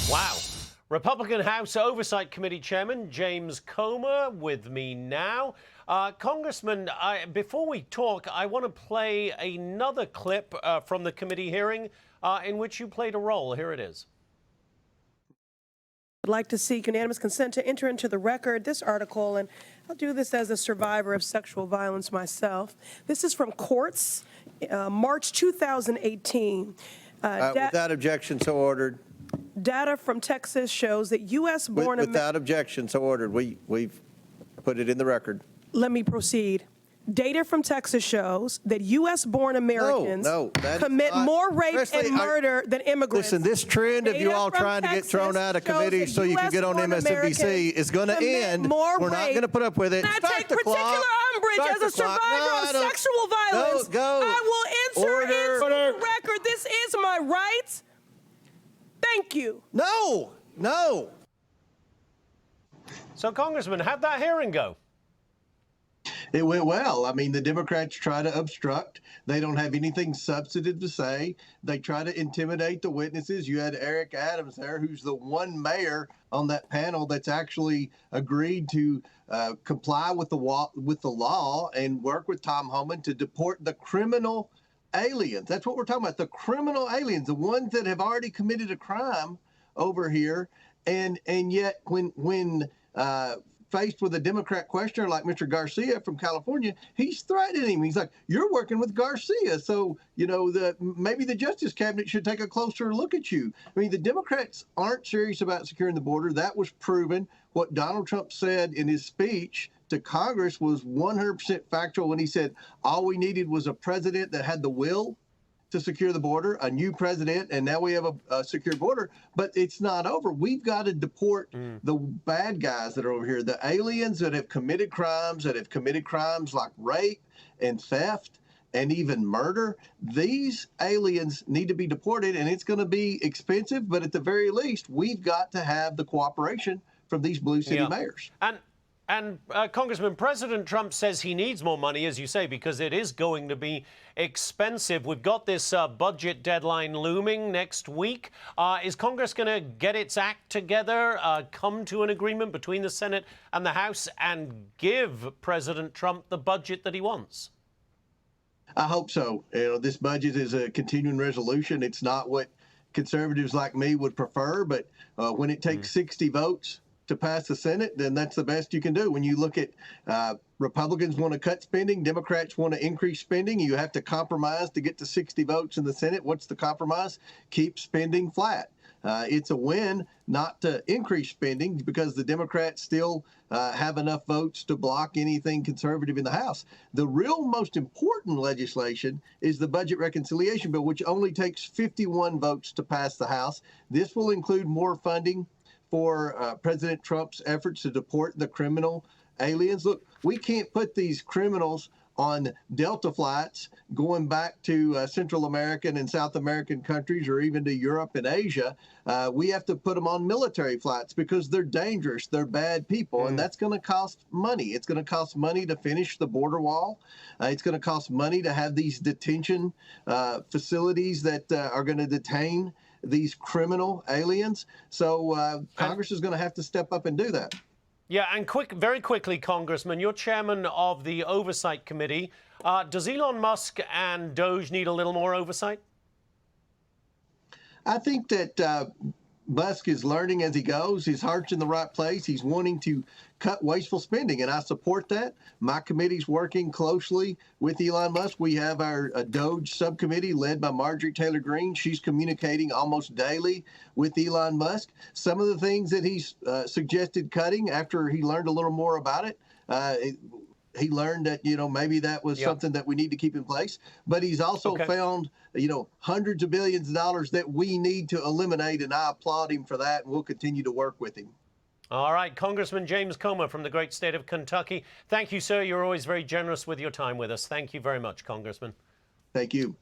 Wow. Republican House Oversight Committee Chairman James Comer with me now. Congressman, before we talk, I want to play another clip from the committee hearing in which you played a role. Here it is. I'd like to seek unanimous consent to enter into the record this article, and I'll do this as a survivor of sexual violence myself. This is from Courts, March 2018. Without objection, so ordered. Data from Texas shows that U.S.-born... Without objection, so ordered. We've put it in the record. Let me proceed. Data from Texas shows that U.S.-born Americans commit more rape and murder than immigrants. Listen, this trend of you all trying to get thrown out of committee so you can get on MSNBC is going to end. We're not going to put up with it. I take particular umbrage as a survivor of sexual violence. I will enter into the record. This is my right. Thank you. No. So, Congressman, how'd that hearing go? It went well. I mean, the Democrats try to obstruct. They don't have anything substantive to say. They try to intimidate the witnesses. You had Eric Adams there, who's the one mayor on that panel that's actually agreed to comply with the law and work with Tom Homan to deport the criminal aliens. That's what we're talking about, the criminal aliens, the ones that have already committed a crime over here. And yet when faced with a Democrat questioner like Mr. Garcia from California, he's threatening him. He's like, you're working with Garcia, so, you know, maybe the Justice Cabinet should take a closer look at you. I mean, the Democrats aren't serious about securing the border. That was proven. What Donald Trump said in his speech to Congress was 100% factual when he said all we needed was a president that had the will to secure the border, a new president, and now we have a secure border. But it's not over. We've got to deport the bad guys that are over here, the aliens that have committed crimes like rape and theft and even murder. These aliens need to be deported, and it's going to be expensive, but at the very least, we've got to have the cooperation from these blue city mayors. And Congressman, President Trump says he needs more money, as you say, because it is going to be expensive. We've got this budget deadline looming next week. Is Congress going to get its act together, come to an agreement between the Senate and the House, and give President Trump the budget that he wants? I hope so. You know, this budget is a continuing resolution. It's not what conservatives like me would prefer, but when it takes 60 votes to pass the Senate, then that's the best you can do. When you look at Republicans want to cut spending, Democrats want to increase spending, you have to compromise to get to 60 votes in the Senate. What's the compromise? Keep spending flat. It's a win not to increase spending because the Democrats still have enough votes to block anything conservative in the House. The real most important legislation is the budget reconciliation bill, which only takes 51 votes to pass the House. This will include more funding for President Trump's efforts to deport the criminal aliens. Look, we can't put these criminals on Delta flights going back to Central American and South American countries or even to Europe and Asia. We have to put them on military flights because they're dangerous, they're bad people, and that's going to cost money. It's going to cost money to finish the border wall. It's going to cost money to have these detention facilities that are going to detain these criminal aliens. So Congress is going to have to step up and do that. Yeah, and very quickly, Congressman, you're chairman of the Oversight Committee. Does Elon Musk and Doge need a little more oversight? I think that Musk is learning as he goes. His heart's in the right place. He's wanting to cut wasteful spending, and I support that. My committee's working closely with Elon Musk. We have our Doge subcommittee led by Marjorie Taylor Greene. She's communicating almost daily with Elon Musk. Some of the things that he's suggested cutting after he learned a little more about it, he learned that, you know, maybe that was something that we need to keep in place. But he's also found, you know, hundreds of billions of dollars that we need to eliminate, and I applaud him for that, and we'll continue to work with him. All right, Congressman James Comer from the great state of Kentucky. Thank you, sir. You're always very generous with your time with us. Thank you very much, Congressman. Thank you.